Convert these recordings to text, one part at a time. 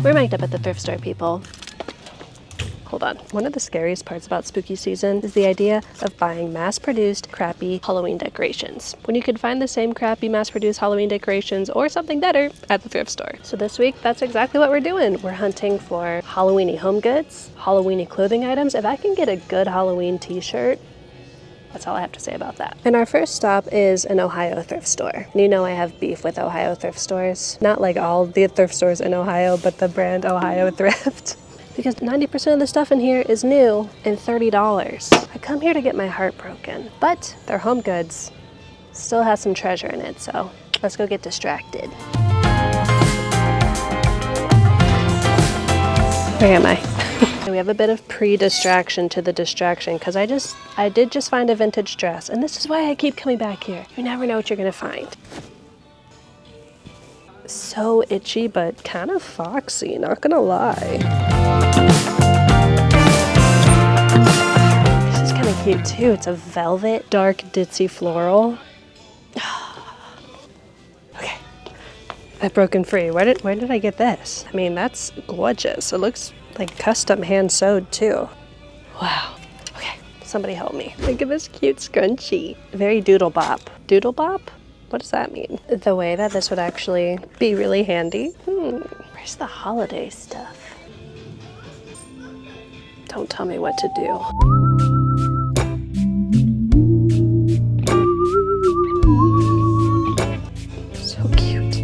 We're mic'd up at the thrift store, people. Hold on. One of the scariest parts about spooky season is the idea of buying mass-produced, crappy Halloween decorations, when you could find the same crappy mass-produced Halloween decorations or something better at the thrift store. So this week, that's exactly what we're doing. We're hunting for Halloween-y home goods, Halloween-y clothing items. If I can get a good Halloween t-shirt, that's all I have to say about that. And our first stop is an Ohio thrift store. And you know I have beef with Ohio thrift stores. Not like all the thrift stores in Ohio, but the brand Ohio Thrift. Because 90% of the stuff in here is new and $30. I come here to get my heart broken, but they're home goods. Still has some treasure in it, so let's go get distracted. Where am I? We have a bit of pre-distraction to the distraction because I did just find a vintage dress, and this is why I keep coming back here. You never know what you're gonna find. So itchy, but kind of foxy, not gonna lie. This is kind of cute too. It's a velvet, dark, ditzy floral. Okay, I've broken free. Where did I get this? I mean, that's gorgeous. It looks like custom hand sewed too. Wow. Okay, somebody help me. Look at this cute scrunchie. Very doodle bop. Doodle bop? What does that mean? The way that this would actually be really handy. Where's the holiday stuff? Don't tell me what to do. So cute.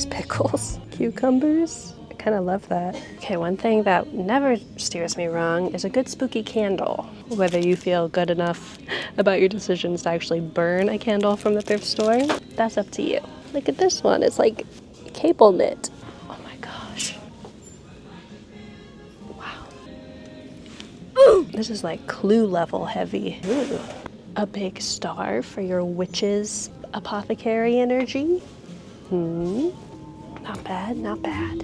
Pickles, cucumbers. I kind of love that. Okay, one thing that never steers me wrong is a good spooky candle. Whether you feel good enough about your decisions to actually burn a candle from the thrift store, that's up to you. Look at this one. It's like cable knit. Oh my gosh. Wow. Ooh, this is like Clue level heavy. Ooh. A big star for your witch's apothecary energy. Not bad, not bad.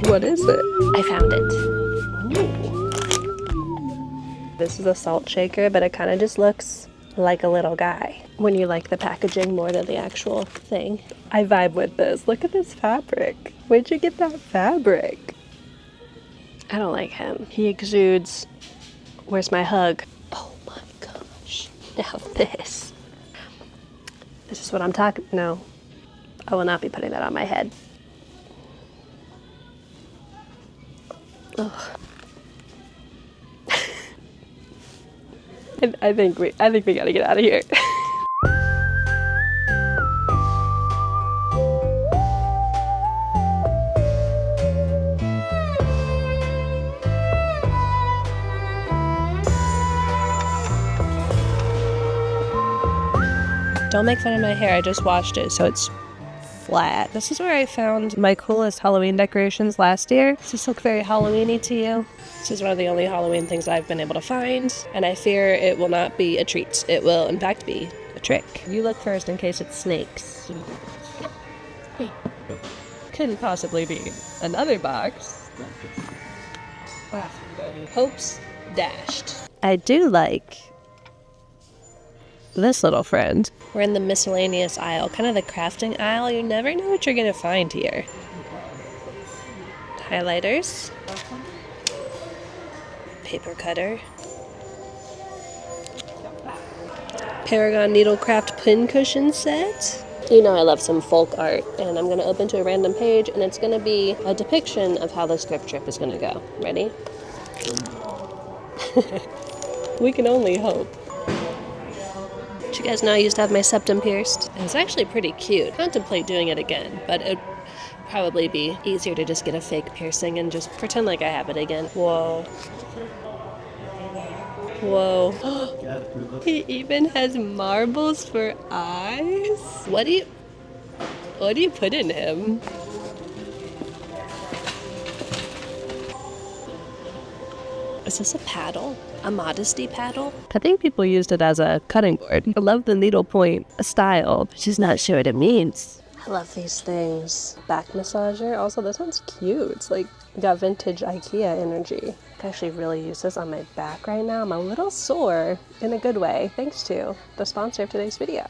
What is it? I found it. Ooh. This is a salt shaker, but it kind of just looks like a little guy when you like the packaging more than the actual thing. I vibe with this. Look at this fabric. Where'd you get that fabric? I don't like him. He exudes, where's my hug? Oh my gosh. Now this. This is what I'm talking, no. I will not be putting that on my head. Ugh. I think we gotta get out of here. Don't make fun of my hair, I just washed it, so it's flat. This is where I found my coolest Halloween decorations last year. Does this look very Halloween-y to you? This is one of the only Halloween things I've been able to find, and I fear it will not be a treat. It will, in fact, be a trick. You look first in case it's snakes. Couldn't possibly be another box. Wow. Hopes dashed. I do like this little friend. We're in the miscellaneous aisle, kind of the crafting aisle. You never know what you're gonna find here. Highlighters. Paper cutter. Paragon Needlecraft pin cushion set. You know I love some folk art, and I'm gonna open to a random page, and it's gonna be a depiction of how this thrift trip is gonna go. Ready? We can only hope. Did you guys know I used to have my septum pierced? It's actually pretty cute. Contemplate doing it again, but it'd probably be easier to just get a fake piercing and just pretend like I have it again. Whoa. Whoa. He even has marbles for eyes? What do you put in him? Is this a paddle? A modesty paddle? I think people used it as a cutting board. I love the needlepoint style. She's not sure what it means. I love these things. Back massager. Also, this one's cute. It's like got vintage IKEA energy. I actually really use this on my back right now. I'm a little sore in a good way, thanks to the sponsor of today's video.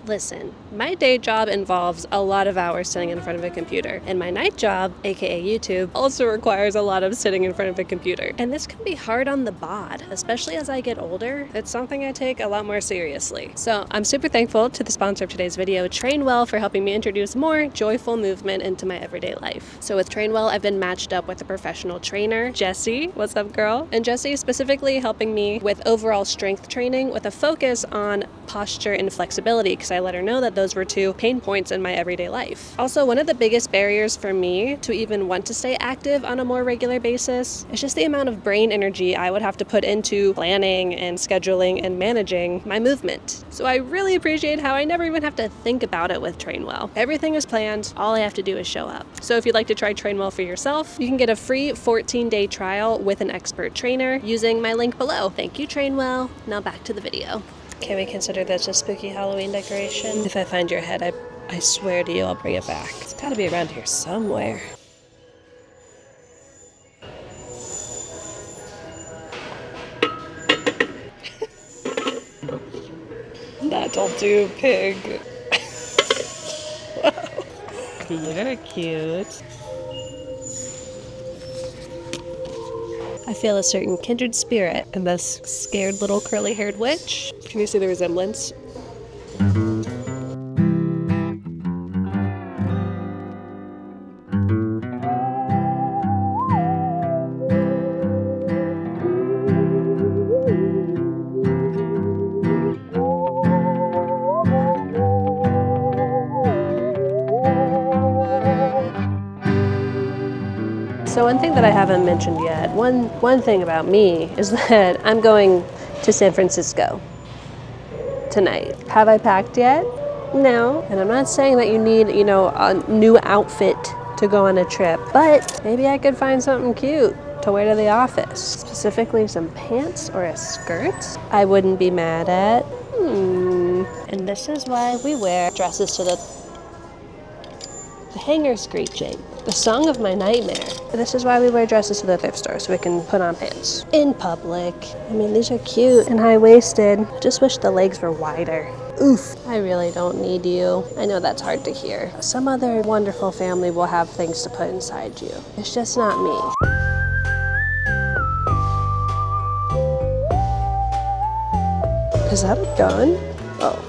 Listen, my day job involves a lot of hours sitting in front of a computer, and my night job, aka YouTube, also requires a lot of sitting in front of a computer. And this can be hard on the bod, especially as I get older. It's something I take a lot more seriously. So I'm super thankful to the sponsor of today's video, Trainwell, for helping me introduce more joyful movement into my everyday life. So with Trainwell, I've been matched up with a professional trainer, Jessie. What's up, girl? And Jessie is specifically helping me with overall strength training with a focus on posture and flexibility, because I let her know that those were two pain points in my everyday life. Also, one of the biggest barriers for me to even want to stay active on a more regular basis is just the amount of brain energy I would have to put into planning and scheduling and managing my movement. So I really appreciate how I never even have to think about it with Trainwell. Everything is planned, all I have to do is show up. So if you'd like to try Trainwell for yourself, you can get a free 14-day trial with an expert trainer using my link below. Thank you, Trainwell. Now back to the video. Can we consider this a spooky Halloween decoration? If I find your head, I swear to you I'll bring it back. It's gotta be around here somewhere. That'll do, pig. You're cute. I feel a certain kindred spirit in this scared little curly-haired witch. Can you see the resemblance? So one thing that I haven't mentioned yet, one thing about me is that I'm going to San Francisco tonight. Have I packed yet? No. And I'm not saying that you need, a new outfit to go on a trip, but maybe I could find something cute to wear to the office. Specifically some pants or a skirt I wouldn't be mad at. And this is why we wear dresses to the hanger screeching. The song of my nightmare. This is why we wear dresses to the thrift store, so we can put on pants. In public. I mean, these are cute and high-waisted. I just wish the legs were wider. Oof. I really don't need you. I know that's hard to hear. Some other wonderful family will have things to put inside you. It's just not me. Is that a gun? Oh.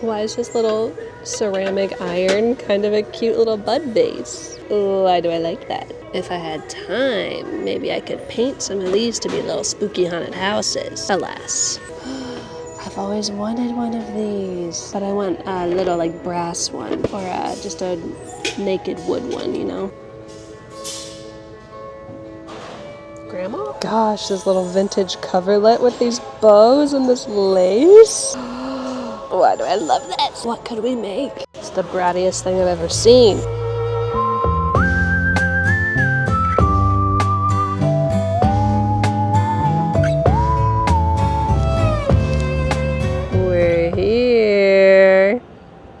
Why is this little ceramic iron kind of a cute little bud vase? Why do I like that? If I had time, maybe I could paint some of these to be little spooky haunted houses. Alas. I've always wanted one of these, but I want a little like brass one or just a naked wood one, Grandma? Gosh, this little vintage coverlet with these bows and this lace. Why do I love that? What could we make? It's the brattiest thing I've ever seen. We're here.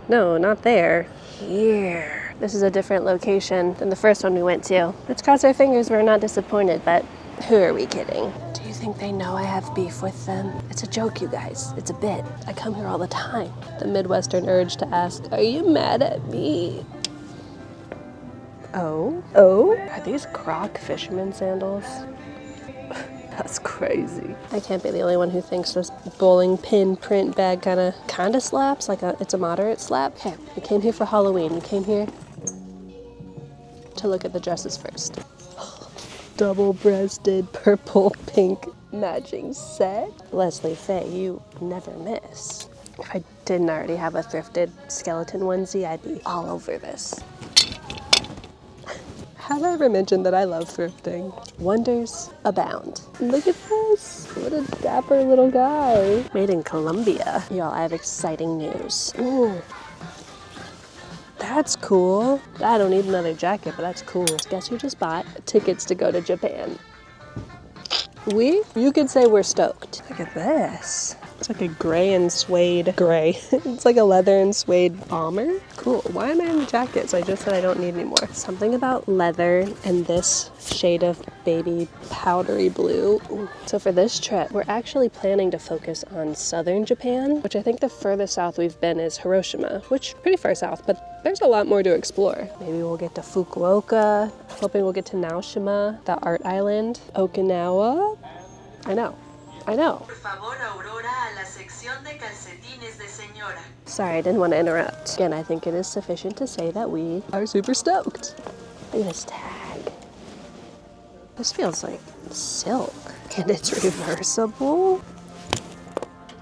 No, not there. Here. This is a different location than the first one we went to. Let's cross our fingers we're not disappointed, but who are we kidding? Do you think they know I have beef with them? It's a joke, you guys. It's a bit. I come here all the time. The Midwestern urge to ask, are you mad at me? Oh? Are these Croc fisherman sandals? That's crazy. I can't be the only one who thinks this bowling pin print bag kind of slaps, it's a moderate slap. Hey, we came here for Halloween. We came here to look at the dresses first. Double-breasted purple pink matching set. Leslie Faye, you never miss. If I didn't already have a thrifted skeleton onesie, I'd be all over this. Have I ever mentioned that I love thrifting? Wonders abound. Look at this. What a dapper little guy. Made in Colombia. Y'all, I have exciting news. Ooh. That's cool. I don't need another jacket, but that's cool. Guess who just bought tickets to go to Japan? You could say we're stoked. Look at this. It's like a gray and suede gray. It's like a leather and suede bomber. Cool. Why am I in the jackets? I just said I don't need any more. Something about leather and this shade of baby powdery blue. Ooh. So for this trip, we're actually planning to focus on southern Japan, which I think the furthest south we've been is Hiroshima, which pretty far south, but there's a lot more to explore. Maybe we'll get to Fukuoka. Hoping we'll get to Naoshima, the art island, Okinawa. I know. Sorry, I didn't want to interrupt. Again, I think it is sufficient to say that we are super stoked. Look at this tag. This feels like silk. And it's reversible.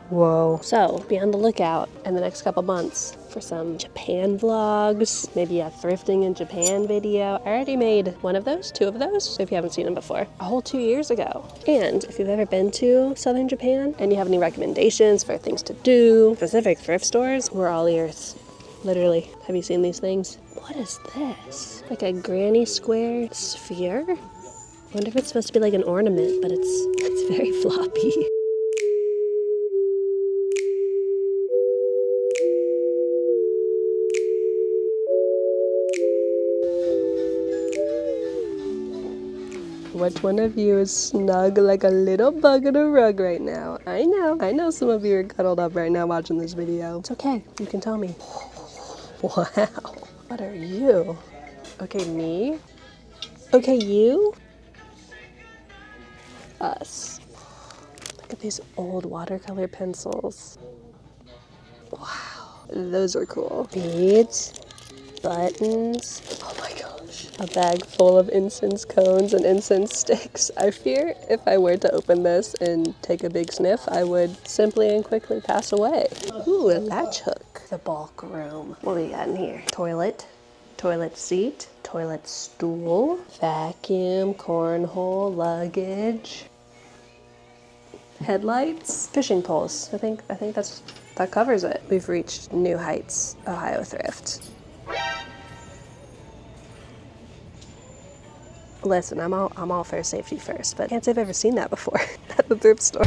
Whoa. So, be on the lookout in the next couple months for some Japan vlogs, maybe a thrifting in Japan video. I already made one of those, 2 of those, so if you haven't seen them before, a whole 2 years ago. And if you've ever been to southern Japan and you have any recommendations for things to do, specific thrift stores, we're all ears. Literally. Have you seen these things? What is this? Like a granny square sphere? I wonder if it's supposed to be like an ornament, but it's very floppy. Which one of you is snug like a little bug in a rug right now? I know some of you are cuddled up right now watching this video. It's okay, you can tell me. Wow, what are you? Okay, me? Okay, you? Us. Look at these old watercolor pencils. Wow, those are cool. Beads, buttons, oh my gosh. A bag full of incense cones and incense sticks. I fear if I were to open this and take a big sniff, I would simply and quickly pass away. Ooh, a latch hook. The bulk room. What do we got in here? Toilet, toilet seat, toilet stool, vacuum, cornhole, luggage, headlights, fishing poles. I think that covers it. We've reached new heights, Ohio Thrift. Listen, I'm all for safety first, but I can't say I've ever seen that before at the thrift store.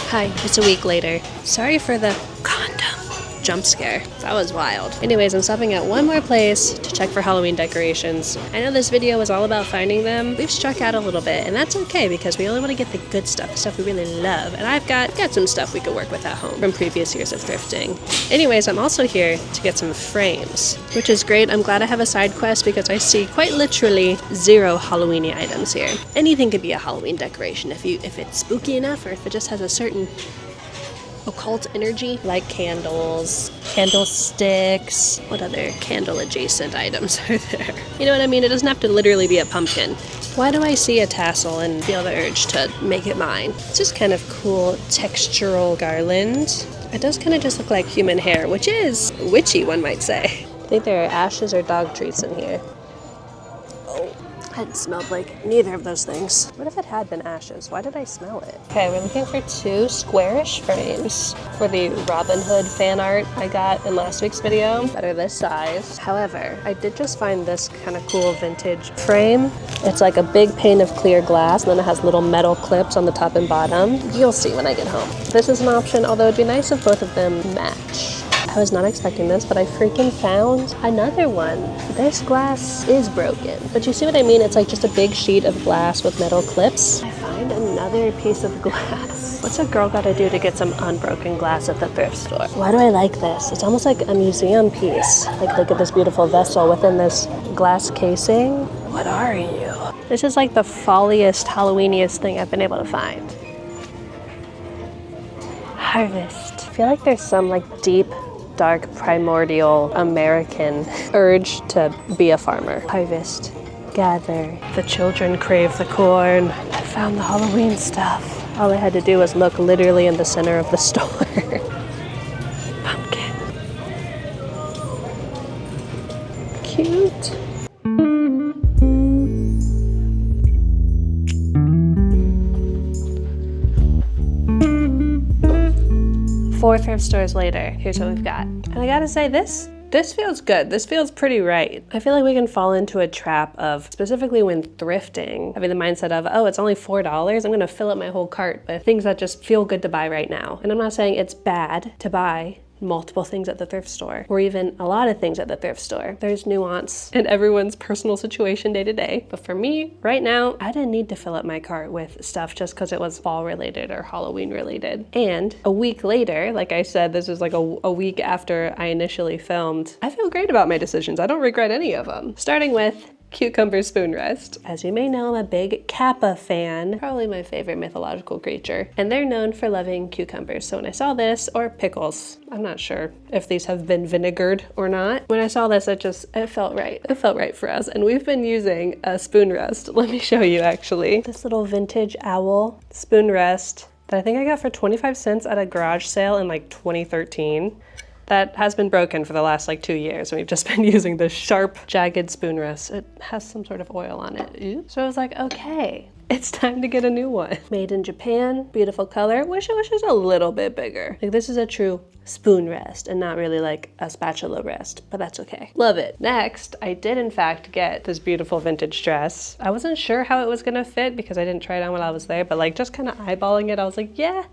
Hi, it's a week later. Sorry for the condom jump scare. That was wild. Anyways, I'm stopping at one more place to check for Halloween decorations. I know this video was all about finding them. We've struck out a little bit, and that's okay because we only want to get the good stuff, the stuff we really love. And I've got some stuff we could work with at home from previous years of thrifting. Anyways, I'm also here to get some frames, which is great. I'm glad I have a side quest because I see quite literally 0 Halloween-y items here. Anything could be a Halloween decoration if it's spooky enough or if it just has a certain occult energy, like candles, candlesticks. What other candle adjacent items are there? You know what I mean? It doesn't have to literally be a pumpkin. Why do I see a tassel and feel the urge to make it mine? It's just kind of cool textural garland. It does kind of just look like human hair, which is witchy, one might say. I think there are ashes or dog treats in here. It smelled like neither of those things. What if it had been ashes? Why did I smell it? Okay, we're looking for 2 squarish frames for the Robin Hood fan art I got in last week's video that are this size. However, I did just find this kind of cool vintage frame. It's like a big pane of clear glass, and then it has little metal clips on the top and bottom. You'll see when I get home. This is an option, although it'd be nice if both of them match. I was not expecting this, but I freaking found another one. This glass is broken, but you see what I mean? It's like just a big sheet of glass with metal clips. I find another piece of glass. What's a girl gotta do to get some unbroken glass at the thrift store? Why do I like this? It's almost like a museum piece. Like, look at this beautiful vessel within this glass casing. What are you? This is like the folliest, Halloweeniest thing I've been able to find. Harvest. I feel like there's some like deep, dark, primordial American urge to be a farmer. Harvest, gather. The children crave the corn. I found the Halloween stuff. All I had to do was look literally in the center of the store. Pumpkin. Cute. Four thrift stores later, here's what we've got. And I gotta say, this This feels good. This feels pretty right. I feel like we can fall into a trap of, specifically when thrifting, having the mindset of, oh, it's only $4. I'm gonna fill up my whole cart with things that just feel good to buy right now. And I'm not saying it's bad to buy multiple things at the thrift store, or even a lot of things at the thrift store. There's nuance in everyone's personal situation day to day. But for me, right now, I didn't need to fill up my cart with stuff just because it was fall related or Halloween related. And a week later, like I said, this is like a week after I initially filmed, I feel great about my decisions. I don't regret any of them. Starting with cucumber spoon rest. As you may know, I'm a big Kappa fan, probably my favorite mythological creature, and they're known for loving cucumbers. So when I saw this, or pickles, I'm not sure if these have been vinegared or not. When I saw this, it felt right. It felt right for us. And we've been using a spoon rest. Let me show you actually. This little vintage owl spoon rest that I think I got for 25 cents at a garage sale in like 2013. That has been broken for the last like 2 years, and we've just been using the sharp, jagged spoon rest. It has some sort of oil on it. Oops. So I was like, okay, it's time to get a new one. Made in Japan, beautiful color. Wish it was just a little bit bigger. Like, this is a true spoon rest and not really like a spatula rest, but that's okay. Love it. Next, I did in fact get this beautiful vintage dress. I wasn't sure how it was gonna fit because I didn't try it on while I was there, but like just kind of eyeballing it, I was like, yeah,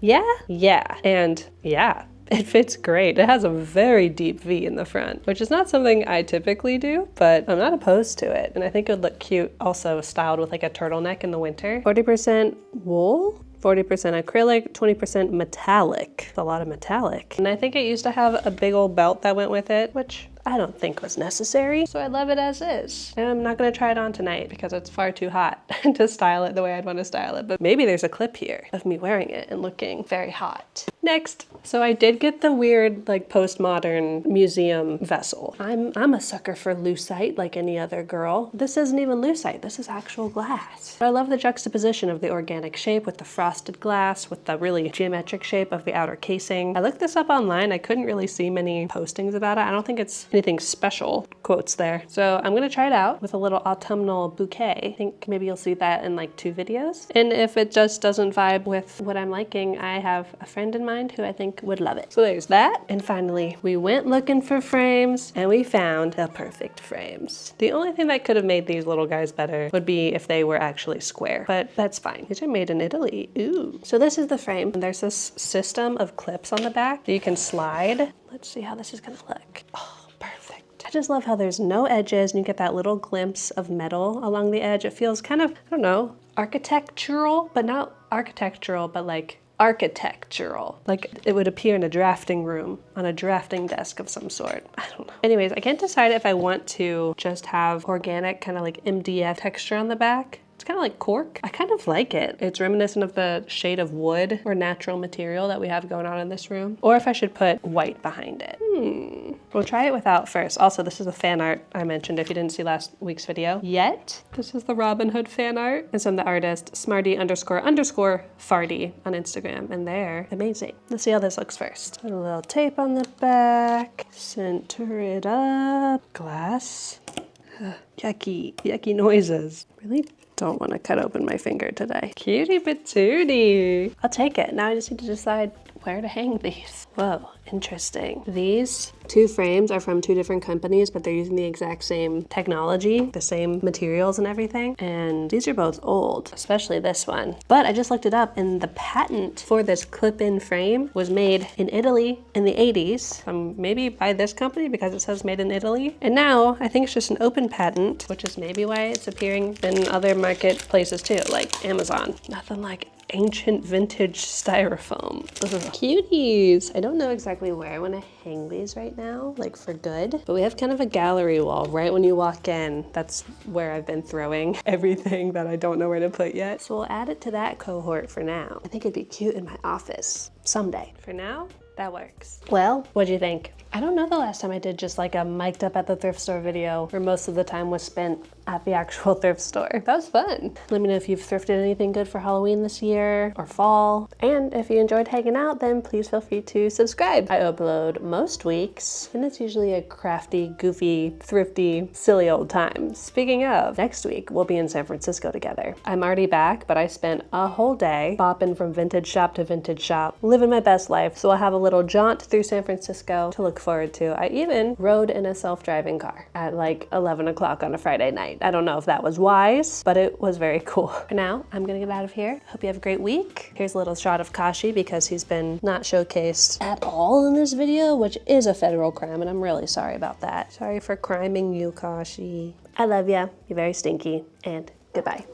and yeah. It fits great. It has a very deep V in the front, which is not something I typically do, but I'm not opposed to it. And I think it would look cute also styled with like a turtleneck in the winter. 40% wool, 40% acrylic, 20% metallic. It's a lot of metallic. And I think it used to have a big old belt that went with it, which I don't think was necessary, so I love it as is. And I'm not gonna try it on tonight because it's far too hot to style it the way I'd want to style it, but maybe there's a clip here of me wearing it and looking very hot. Next, so I did get the weird like postmodern museum vessel. I'm a sucker for lucite like any other girl. This isn't even lucite, this is actual glass. But I love the juxtaposition of the organic shape with the frosted glass, with the really geometric shape of the outer casing. I looked this up online, I couldn't really see many postings about it. I don't think it's anything special, quotes there. So I'm gonna try it out with a little autumnal bouquet. I think maybe you'll see that in like 2 videos. And if it just doesn't vibe with what I'm liking, I have a friend in mind who I think would love it. So there's that. And finally, we went looking for frames and we found the perfect frames. The only thing that could have made these little guys better would be if they were actually square, but that's fine. These are made in Italy. Ooh. So this is the frame. There's this system of clips on the back that you can slide. Let's see how this is gonna look. Oh. Perfect. I just love how there's no edges and you get that little glimpse of metal along the edge. It feels kind of, I don't know, architectural, but not architectural, but like architectural. Like it would appear in a drafting room, on a drafting desk of some sort. I don't know. Anyways, I can't decide if I want to just have organic kind of like MDF texture on the back. It's kind of like cork. I kind of like it. It's reminiscent of the shade of wood or natural material that we have going on in this room. Or if I should put white behind it. We'll try it without first. Also, this is the fan art I mentioned if you didn't see last week's video yet. This is the Robin Hood fan art. It's from the artist Smarty__Farty on Instagram, and they're amazing. Let's see how this looks first. Put a little tape on the back, center it up, glass. Yucky noises. Really don't want to cut open my finger today. Cutie patootie. I'll take it. Now I just need to decide where to hang these. Whoa, interesting. These 2 frames are from 2 different companies, but they're using the exact same technology, the same materials and everything. And these are both old, especially this one. But I just looked it up and the patent for this clip-in frame was made in Italy in the 80s. Maybe by this company because it says made in Italy. And now I think it's just an open patent, which is maybe why it's appearing in other marketplaces too, like Amazon. Nothing like ancient vintage styrofoam. Ugh. Cuties. I don't know exactly where I want to hang these right now, like for good, but we have kind of a gallery wall right when you walk in. That's where I've been throwing everything that I don't know where to put yet. So we'll add it to that cohort for now. I think it'd be cute in my office someday. For now, that works. Well, what'd you think? I don't know the last time I did just like a mic'd up at the thrift store video where most of the time was spent at the actual thrift store. That was fun. Let me know if you've thrifted anything good for Halloween this year or fall. And if you enjoyed hanging out, then please feel free to subscribe. I upload most weeks, and it's usually a crafty, goofy, thrifty, silly old time. Speaking of, next week we'll be in San Francisco together. I'm already back, but I spent a whole day bopping from vintage shop to vintage shop, living my best life. So I'll have a little jaunt through San Francisco to look forward to. I even rode in a self-driving car at like 11 o'clock on a Friday night. I don't know if that was wise, but it was very cool. For now, I'm gonna get out of here. Hope you have a great week. Here's a little shot of Kashi because he's been not showcased at all in this video, which is a federal crime, and I'm really sorry about that. Sorry for criming you, Kashi. I love ya. You're very stinky, and goodbye.